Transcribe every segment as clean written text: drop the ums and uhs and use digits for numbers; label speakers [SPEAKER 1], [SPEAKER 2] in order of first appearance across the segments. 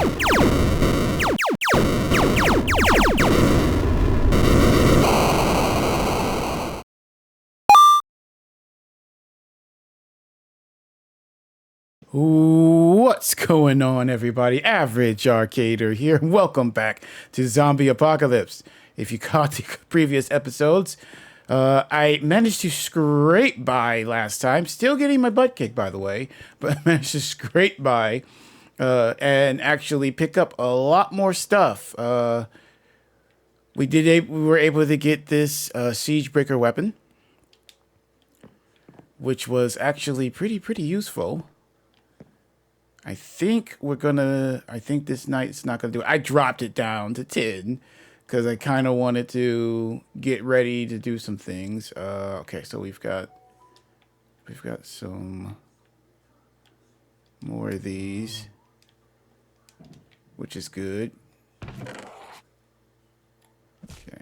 [SPEAKER 1] What's going on, everybody? Average Arcader here. Welcome back to Zombie Apocalypse. If you caught the previous episodes, I managed to scrape by last time. Still getting my butt kicked, by the way, but I managed to scrape by and actually pick up a lot more stuff. We were able to get this Siegebreaker weapon, which was actually pretty useful. I think this night's not gonna do it. I dropped it down to 10 because I kind of wanted to get ready to do some things. Okay, so we've got some more of these, which is good. Okay,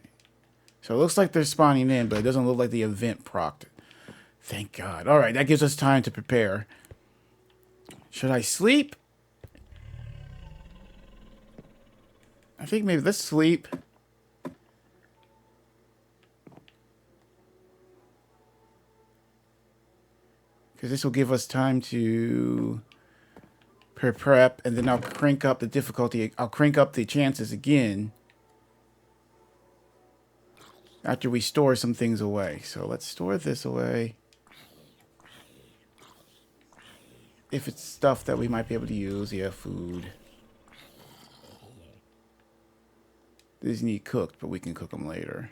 [SPEAKER 1] so it looks like they're spawning in, but it doesn't look like the event procced. Thank God. All right, that gives us time to prepare. Should I sleep? I think maybe let's sleep. Because this will give us time to prep, and then I'll crank up the difficulty. I'll crank up the chances again after we store some things away. So let's store this away. If it's stuff that we might be able to use, yeah, food. These need cooked, but we can cook them later.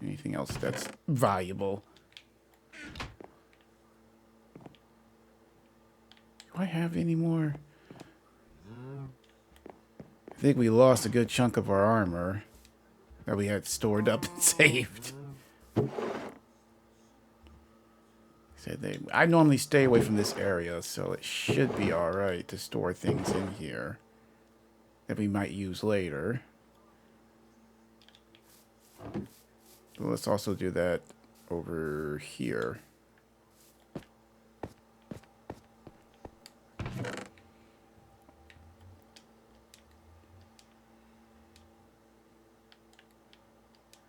[SPEAKER 1] Anything else that's valuable? Do I have any more? I think we lost a good chunk of our armor that we had stored up and saved. I normally stay away from this area, so it should be alright to store things in here that we might use later. But let's also do that over here.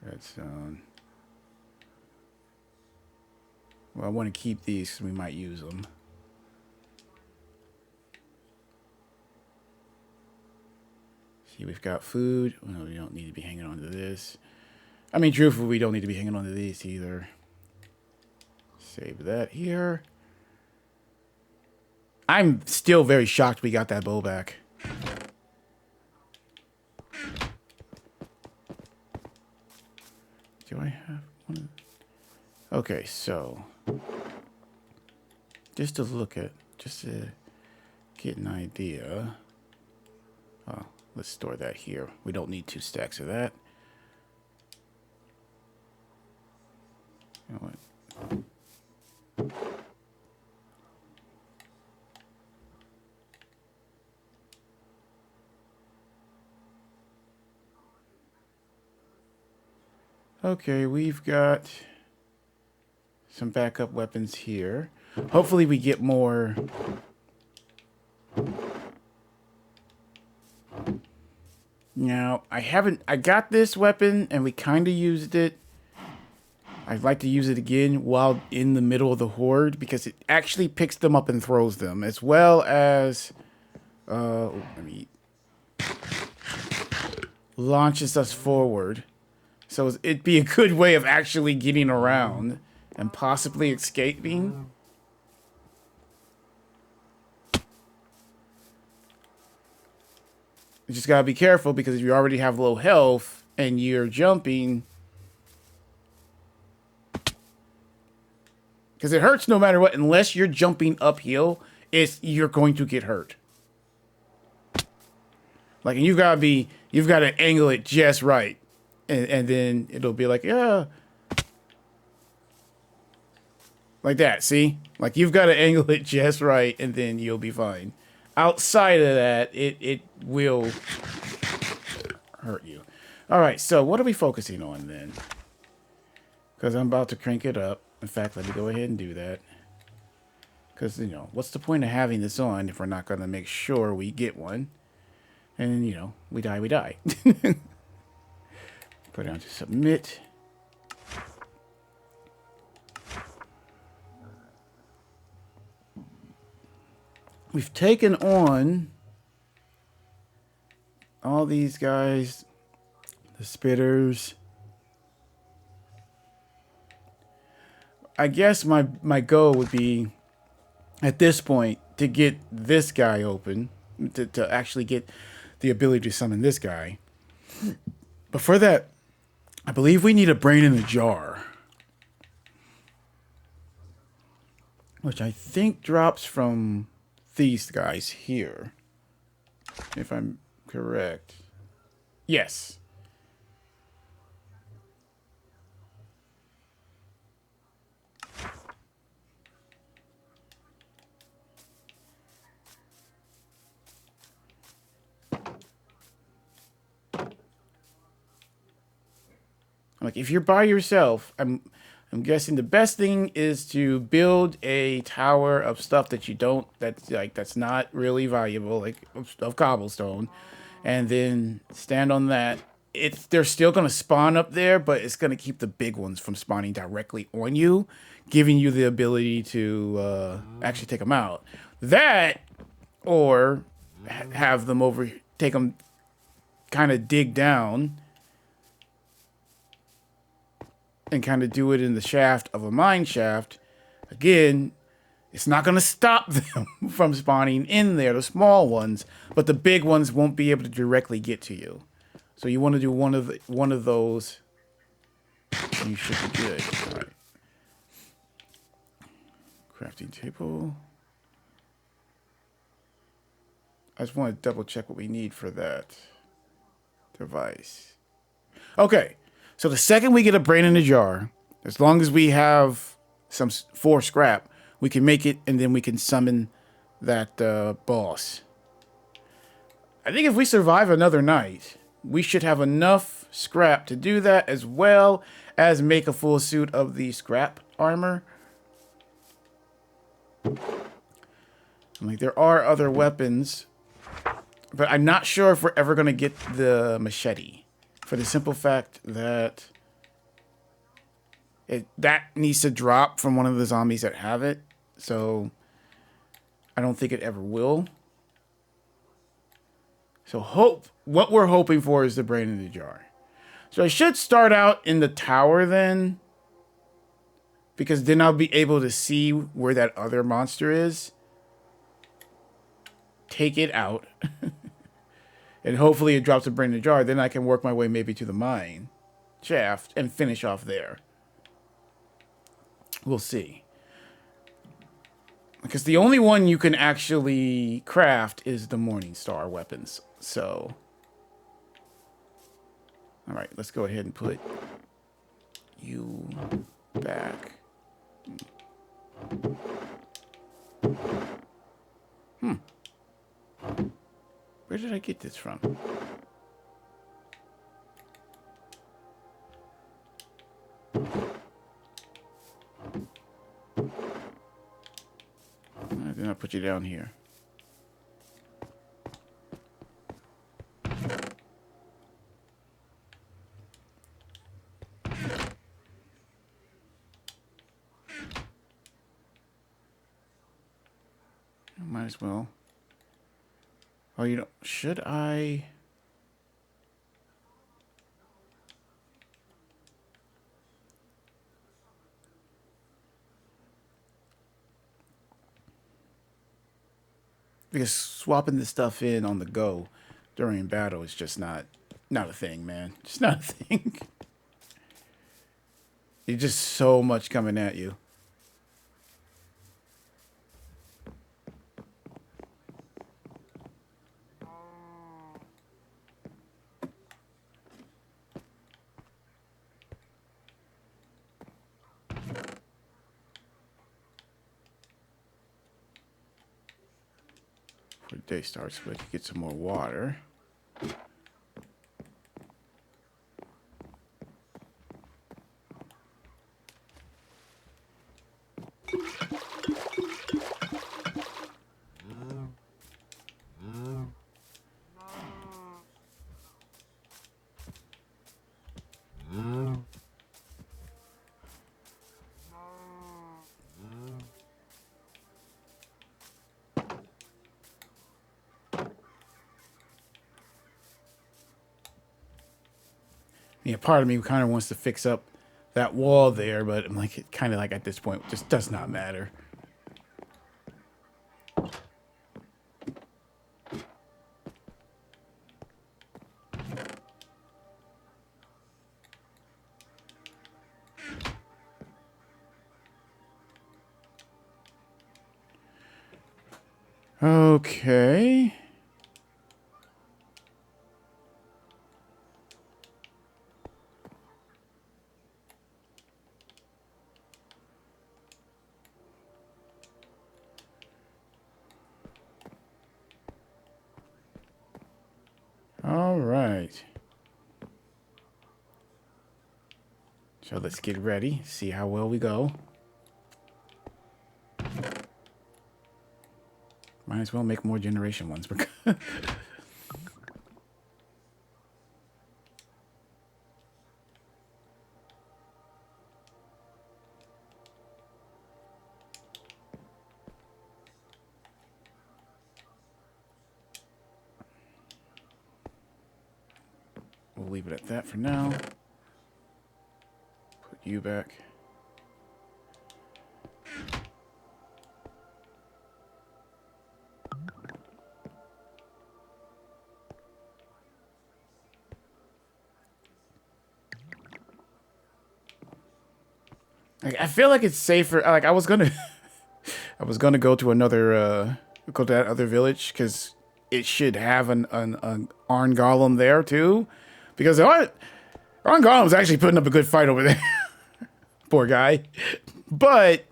[SPEAKER 1] Redstone. Well, I want to keep these because we might use them. See, we've got food. Well, we don't need to be hanging on to this. I mean, truthfully, we don't need to be hanging on to these either. Save that here. I'm still very shocked we got that bow back. Do I have one? Okay, so just to get an idea. Oh, let's store that here. We don't need 2 stacks of that. You know what? Okay, we've got some backup weapons here. Hopefully we get more. Now, I got this weapon and we kind of used it. I'd like to use it again while in the middle of the horde because it actually picks them up and throws them, as well as launches us forward. So it'd be a good way of actually getting around and possibly escaping. You just gotta be careful because if you already have low health and you're jumping, because it hurts no matter what, unless you're jumping uphill, you're going to get hurt. Like, and you've got to angle it just right, and then it'll be like, yeah, like that. See, like you've got to angle it just right, and then you'll be fine. Outside of that, it will hurt you. All right, so what are we focusing on then? Because I'm about to crank it up. In fact, let me go ahead and do that. Because, you know, what's the point of having this on if we're not going to make sure we get one? And, you know, we die, we die. Go down to submit. We've taken on all these guys, the spitters. I guess my goal would be, at this point, to get this guy open, to actually get the ability to summon this guy. But for that, I believe we need a brain in a jar, which I think drops from these guys here, if I'm correct. Yes. Like, if you're by yourself, I'm guessing the best thing is to build a tower of stuff that you don't, that's not really valuable, like of cobblestone, and then stand on that. They're still gonna spawn up there, but it's gonna keep the big ones from spawning directly on you, giving you the ability to actually take them out. That, or have them take them, kind of dig down and kind of do it in the shaft of a mine shaft. Again, it's not going to stop them from spawning in there, the small ones, but the big ones won't be able to directly get to you. So you want to do one of those, and you should be good. All right. Crafting table. I just want to double check what we need for that device. Okay. So the second we get a brain in a jar, as long as we have some 4 scrap, we can make it, and then we can summon that boss. I think if we survive another night, we should have enough scrap to do that, as well as make a full suit of the scrap armor. Like, there are other weapons, but I'm not sure if we're ever going to get the machete. For the simple fact that that needs to drop from one of the zombies that have it. So I don't think it ever will. So what we're hoping for is the brain in the jar. So I should start out in the tower then, because then I'll be able to see where that other monster is. Take it out. And hopefully it drops a brain in the jar. Then I can work my way maybe to the mine shaft and finish off there. We'll see. Because the only one you can actually craft is the Morningstar weapons. So, all right, let's go ahead and put you back. Where did I get this from? Then I'll put you down here. Might as well. Oh, you know, should I? Because swapping this stuff in on the go during battle is just not a thing, man. Just not a thing. It's just so much coming at you. Before the day starts, but you get some more water. Yeah, part of me kind of wants to fix up that wall there, but I'm like, it kind of like at this point just does not matter. Okay. All right. So let's get ready, see how well we go. Might as well make more generation ones. We'll leave it at that for now. Put you back. Like, I feel like it's safer. Like I was gonna, I was gonna go to another, go to that other village because it should have an Arn Golem there too, because Arn Golem's actually putting up a good fight over there. Poor guy, but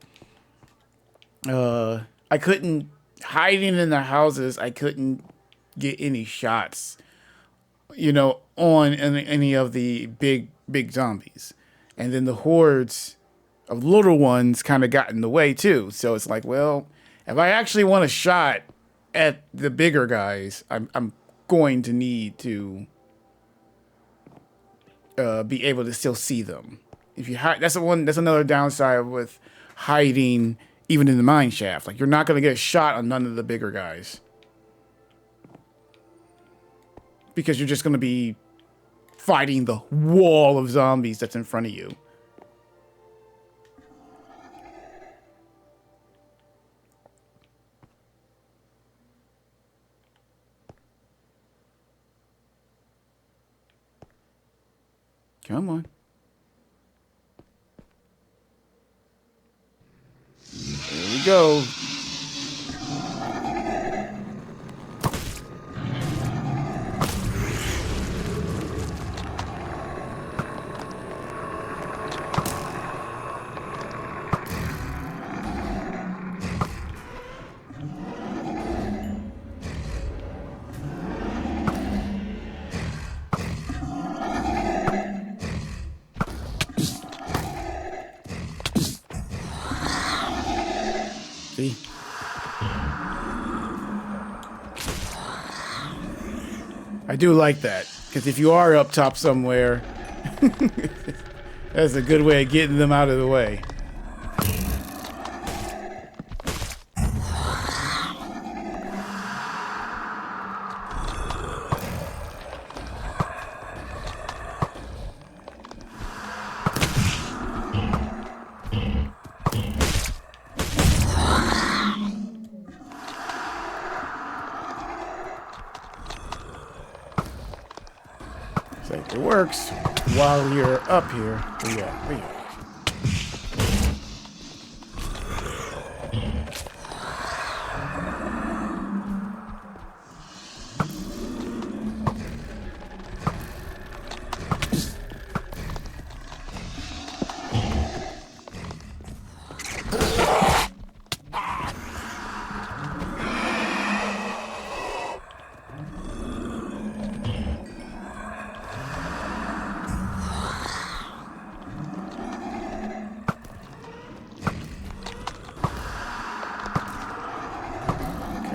[SPEAKER 1] I couldn't hiding in the houses. I couldn't get any shots, you know, on any of the big zombies, and then the hordes of little ones kind of got in the way too. So it's like, well, if I actually want a shot at the bigger guys, I'm going to need to be able to still see them. If you hide, that's another downside with hiding even in the mine shaft. Like, you're not going to get a shot on none of the bigger guys because you're just going to be fighting the wall of zombies that's in front of you. Come on. There we go. See? I do like that, because if you are up top somewhere, that's a good way of getting them out of the way. It works while you're up here. Where you at? Where you at?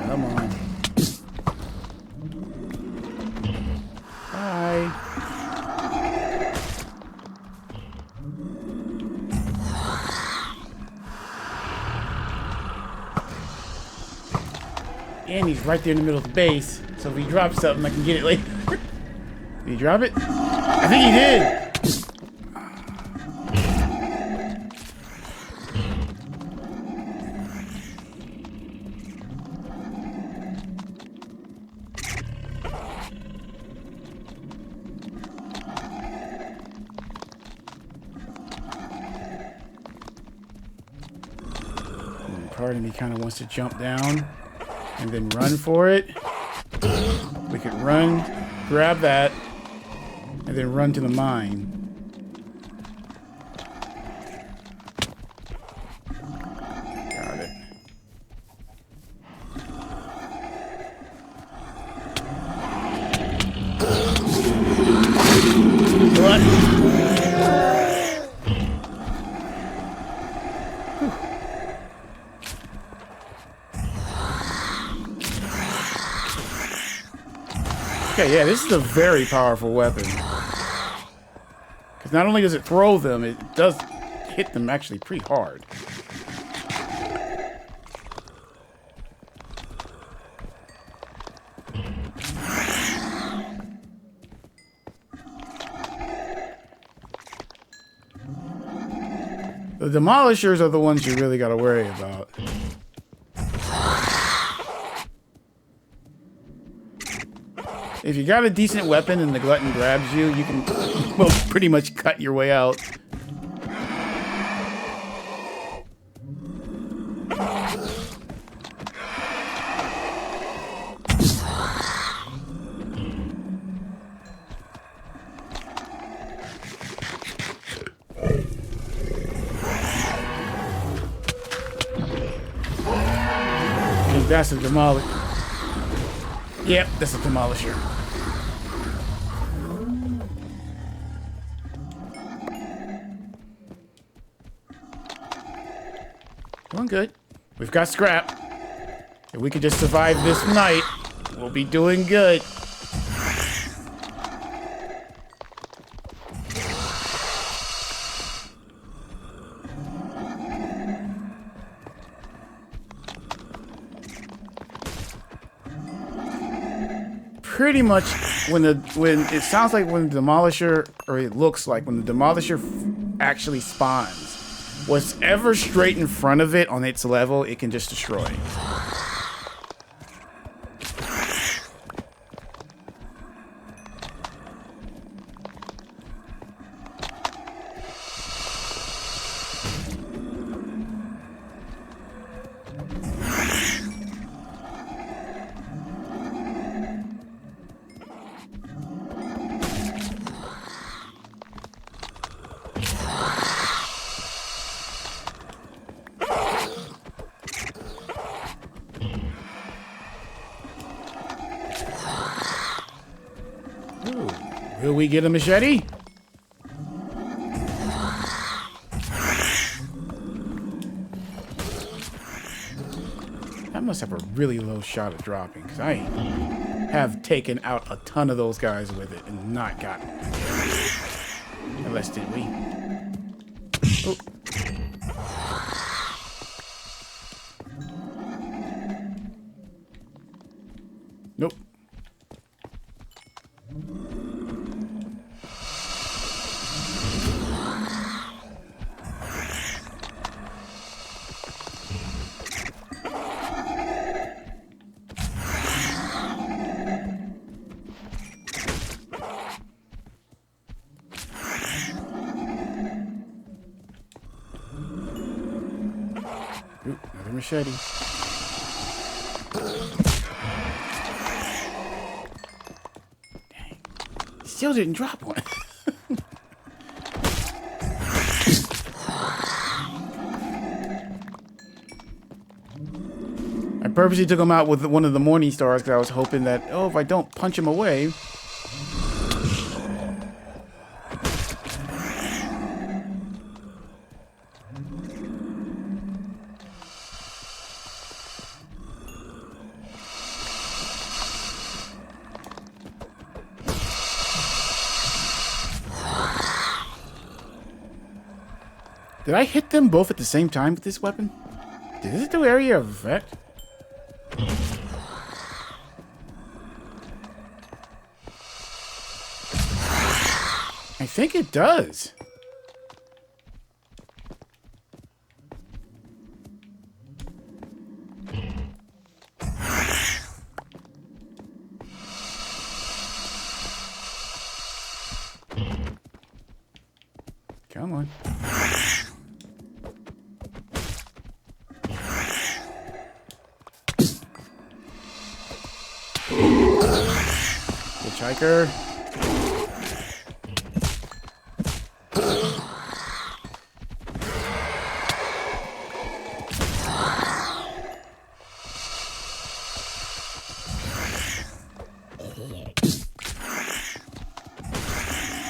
[SPEAKER 1] Come on. Bye. And he's right there in the middle of the base, so if he drops something, I can get it later. Did he drop it? I think he did. part of me kind of wants to jump down and then run for it. We could run, grab that, and then run to the mine. Got it. What? Okay, yeah, this is a very powerful weapon. Because not only does it throw them, it does hit them actually pretty hard. The Demolishers are the ones you really gotta worry about. If you got a decent weapon and the glutton grabs you, you can, well, pretty much cut your way out. And that's a Demolisher. Yep, that's a Demolisher. Doing good. We've got scrap. If we could just survive this night, we'll be doing good. Pretty much when it sounds like when the Demolisher, or it looks like when the Demolisher actually spawns, what's ever straight in front of it on its level, it can just destroy. Ooh, will we get a machete? That must have a really low shot of dropping, because I have taken out a ton of those guys with it and not gotten them. Unless did we? Oh. Nope. Ooh, another machete. Dang. Still didn't drop one. I purposely took him out with one of the Morning Stars because I was hoping that, oh, if I don't punch him away. Did I hit them both at the same time with this weapon? Did this do area of effect? I think it does. Come on. Hitchhiker.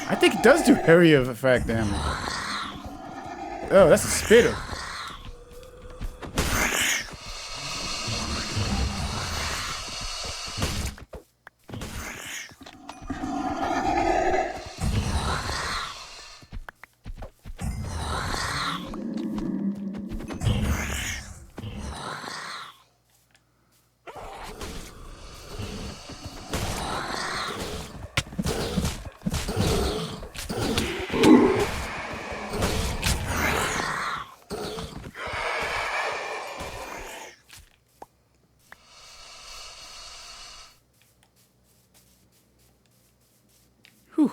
[SPEAKER 1] I think it does do area of effect damage. Oh, that's a spitter. Whew.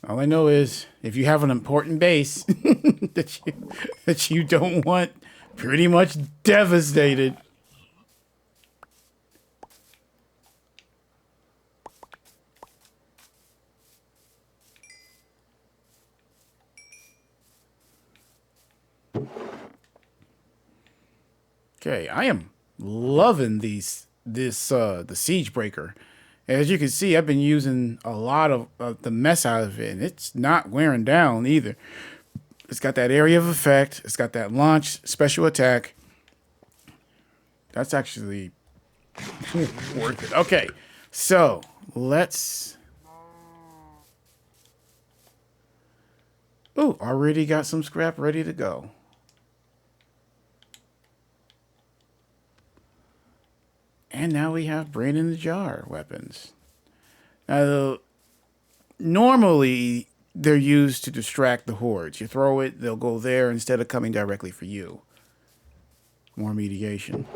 [SPEAKER 1] All I know is if you have an important base that you don't want pretty much devastated. Okay, I am loving the siege breaker. As you can see, I've been using a lot of the mess out of it, and it's not wearing down either. It's got that area of effect. It's got that launch special attack. That's actually worth it. Okay, so let's... Ooh, already got some scrap ready to go. And now we have Brain in the Jar weapons. Now, normally, they're used to distract the hordes. You throw it, they'll go there instead of coming directly for you. More mediation.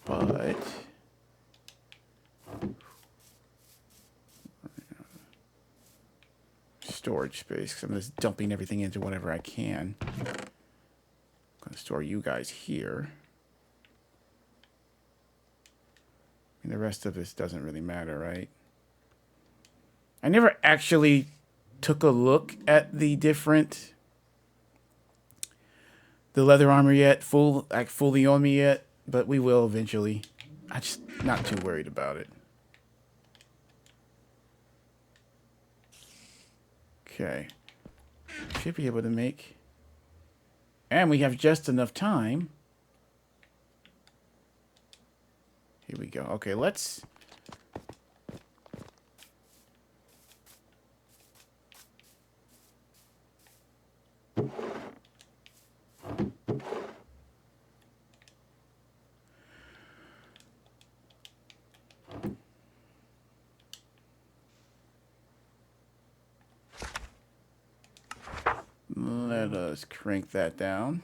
[SPEAKER 1] But... storage space, because I'm just dumping everything into whatever I can. I'm going to store you guys here. And the rest of this doesn't really matter, right? I never actually took a look at the leather armor yet, fully on me yet, but we will eventually. I'm just not too worried about it. Okay. Should be able to make... And we have just enough time. Here we go. Okay, let's... Let us crank that down.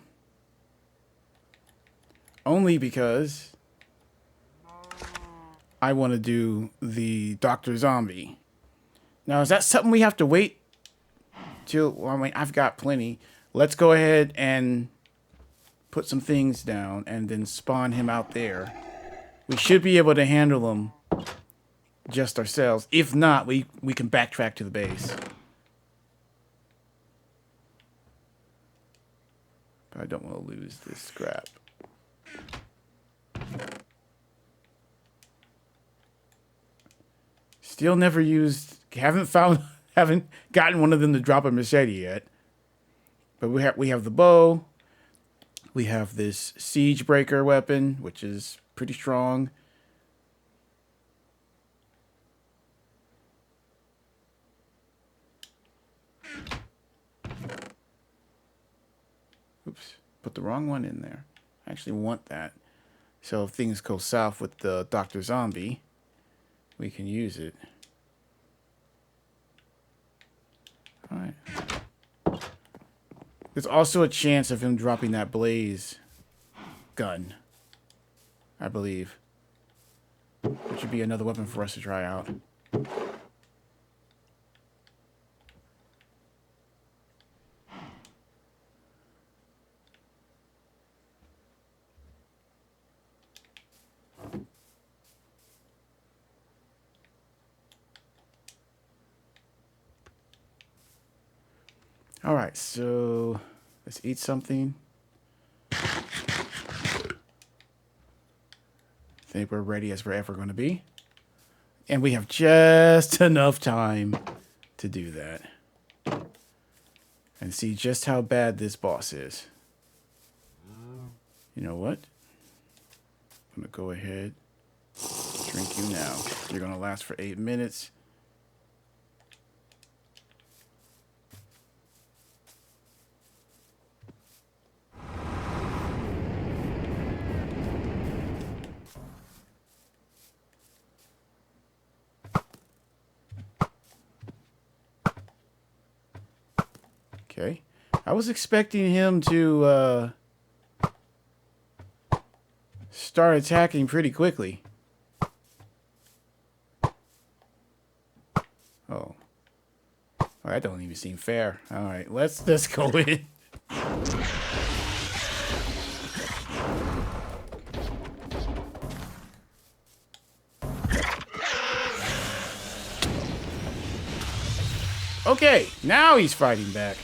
[SPEAKER 1] Only because I want to do the Dr. Zombie. Now, is that something we have to wait till? Well, I mean, I've got plenty. Let's go ahead and put some things down and then spawn him out there. We should be able to handle him just ourselves. If not, we can backtrack to the base. But I don't want to lose this scrap. Still never used, haven't gotten one of them to drop a machete yet. But we have the bow. We have this siege breaker weapon, which is pretty strong. Oops, put the wrong one in there. I actually want that. So if things go south with the Dr. Zombie, we can use it. All right. There's also a chance of him dropping that blaze gun, I believe. Which would be another weapon for us to try out. All right, so let's eat something. Think we're ready as we're ever going to be. And we have just enough time to do that. And see just how bad this boss is. You know what? I'm going to go ahead. Drink you now. You're going to last for 8 minutes. Okay. I was expecting him to start attacking pretty quickly. Oh. Oh, that don't even seem fair. All right, let's go in. Okay, now he's fighting back.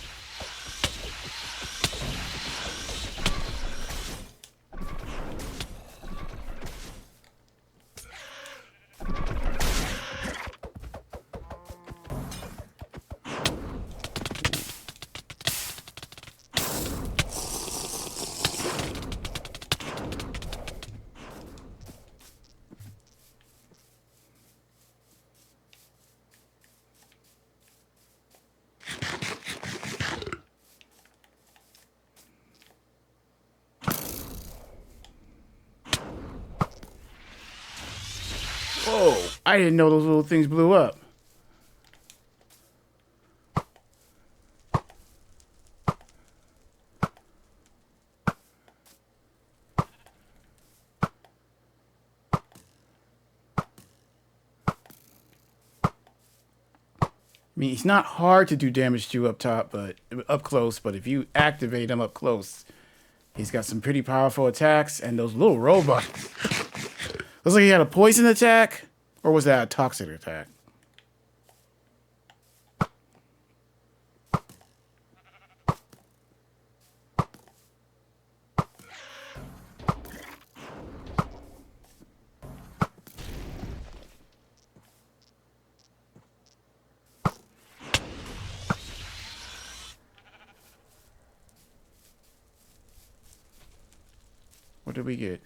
[SPEAKER 1] Whoa, I didn't know those little things blew up. I mean, it's not hard to do damage to up top, but up close. But if you activate him up close, he's got some pretty powerful attacks. And those little robots. Looks like he had a poison attack, or was that a toxic attack? What did we get?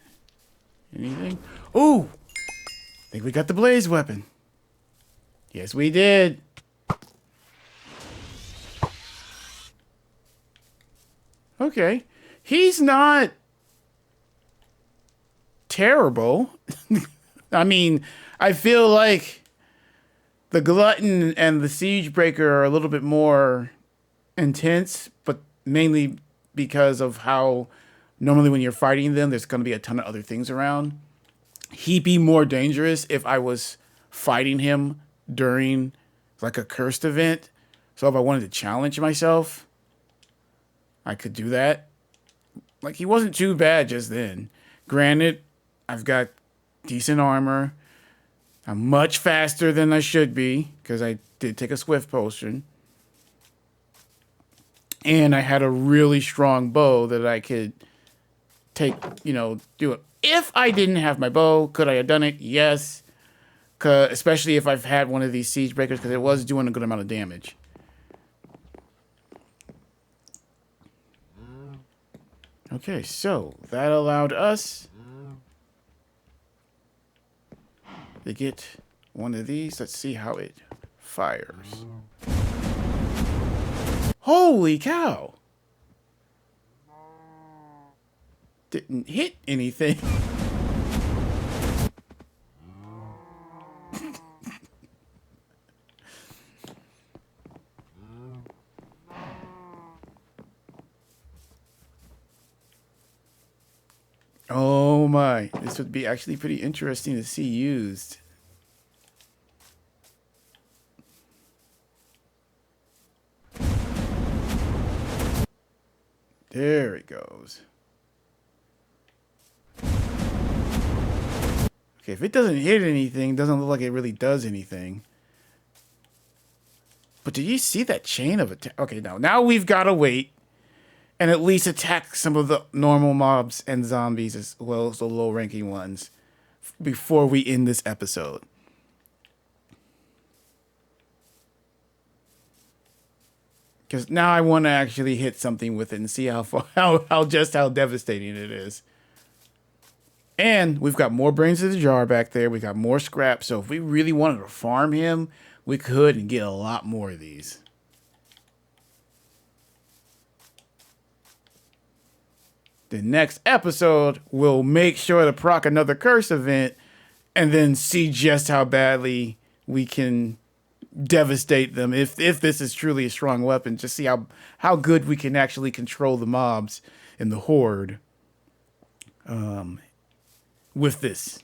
[SPEAKER 1] Anything? Ooh! I think we got the blaze weapon. Yes, we did. Okay. He's not terrible. I mean, I feel like the Glutton and the Siegebreaker are a little bit more intense, but mainly because of how normally when you're fighting them, there's going to be a ton of other things around. He'd be more dangerous if I was fighting him during like a cursed event. So if I wanted to challenge myself, I could do that. Like, he wasn't too bad just then. Granted, I've got decent armor. I'm much faster than I should be because I did take a Swift potion. And I had a really strong bow that I could take, do it. If I didn't have my bow, could I have done it? Yes. Especially if I've had one of these siege breakers, because it was doing a good amount of damage. Okay, so that allowed us to get one of these. Let's see how it fires. Holy cow! Didn't hit anything. Oh my, this would be actually pretty interesting to see used. There it goes. Okay, if it doesn't hit anything, doesn't look like it really does anything. But do you see that chain of attack? Okay, now we've got to wait and at least attack some of the normal mobs and zombies as well as the low-ranking ones before we end this episode. Because now I want to actually hit something with it and see how devastating it is. And we've got more brains in the jar back there. We got more scrap. So if we really wanted to farm him, we could and get a lot more of these. The next episode, we'll make sure to proc another curse event and then see just how badly we can devastate them. If this is truly a strong weapon, just see how good we can actually control the mobs in the horde with this.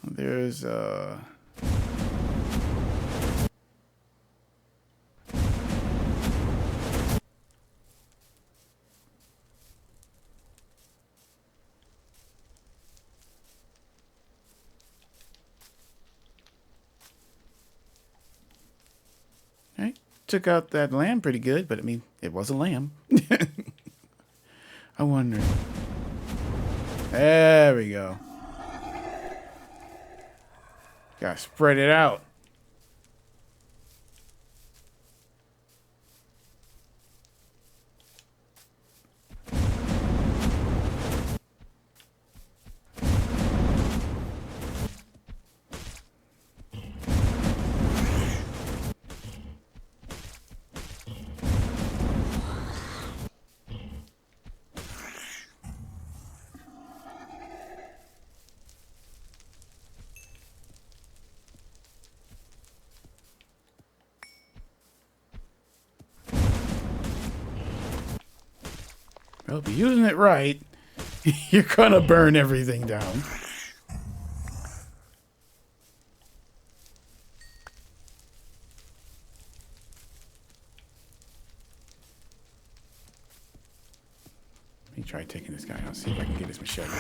[SPEAKER 1] There's right. Took out that lamb pretty good, but I mean, it was a lamb. I wonder. There we go. Gotta spread it out. Well, if you're using it right, you're gonna burn everything down. Let me try taking this guy out, see if I can get his machete.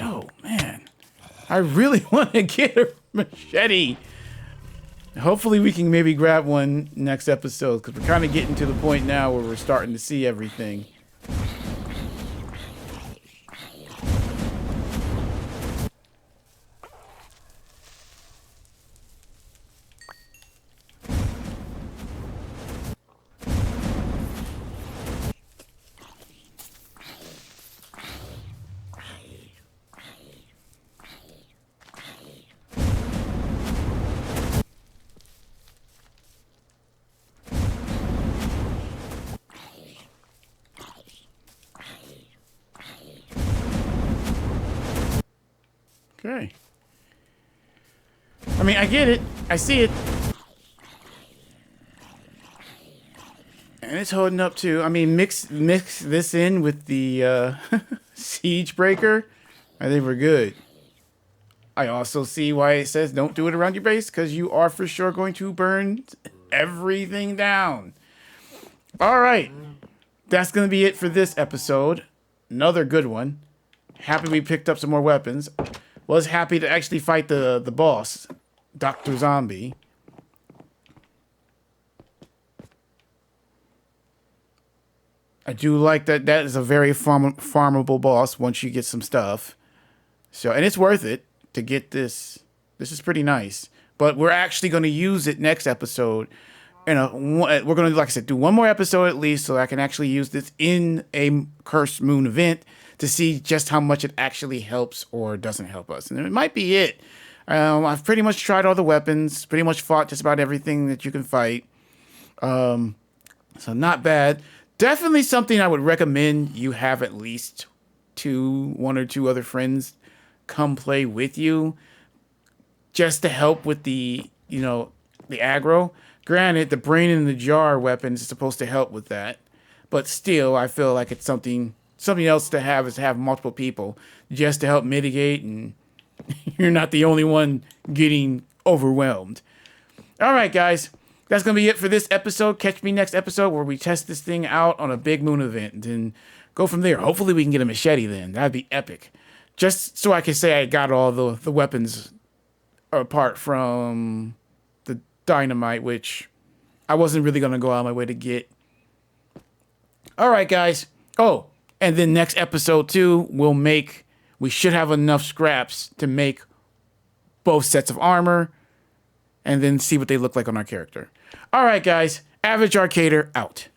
[SPEAKER 1] Oh, man. I really want to get a machete. Hopefully we can maybe grab one next episode, because we're kind of getting to the point now where we're starting to see everything. Okay. I mean, I get it. I see it. And it's holding up too. I mean, mix this in with the siege breaker. I think we're good. I also see why it says don't do it around your base, because you are for sure going to burn everything down. All right. That's going to be it for this episode. Another good one. Happy we picked up some more weapons. Was happy to actually fight the boss, Dr. Zombie. I do like that is a very farmable boss once you get some stuff. So, and it's worth it to get this. This is pretty nice. But we're actually going to use it next episode. And we're going to, like I said, do one more episode at least so I can actually use this in a Cursed Moon event to see just how much it actually helps or doesn't help us. And it might be it. I've pretty much tried all the weapons, pretty much fought just about everything that you can fight. So not bad. Definitely something I would recommend you have at least one or two other friends come play with you just to help with the aggro. Granted, the brain in the jar weapon is supposed to help with that, but still, I feel like it's something else to have, is to have multiple people just to help mitigate, and you're not the only one getting overwhelmed. All right, guys, that's going to be it for this episode. Catch me next episode where we test this thing out on a big moon event and then go from there. Hopefully we can get a machete then. That'd be epic. Just so I can say I got all the weapons apart from the dynamite, which I wasn't really going to go out of my way to get. All right, guys. Oh, and then next episode too, we should have enough scraps to make both sets of armor and then see what they look like on our character. All right, guys. Average Arcader out.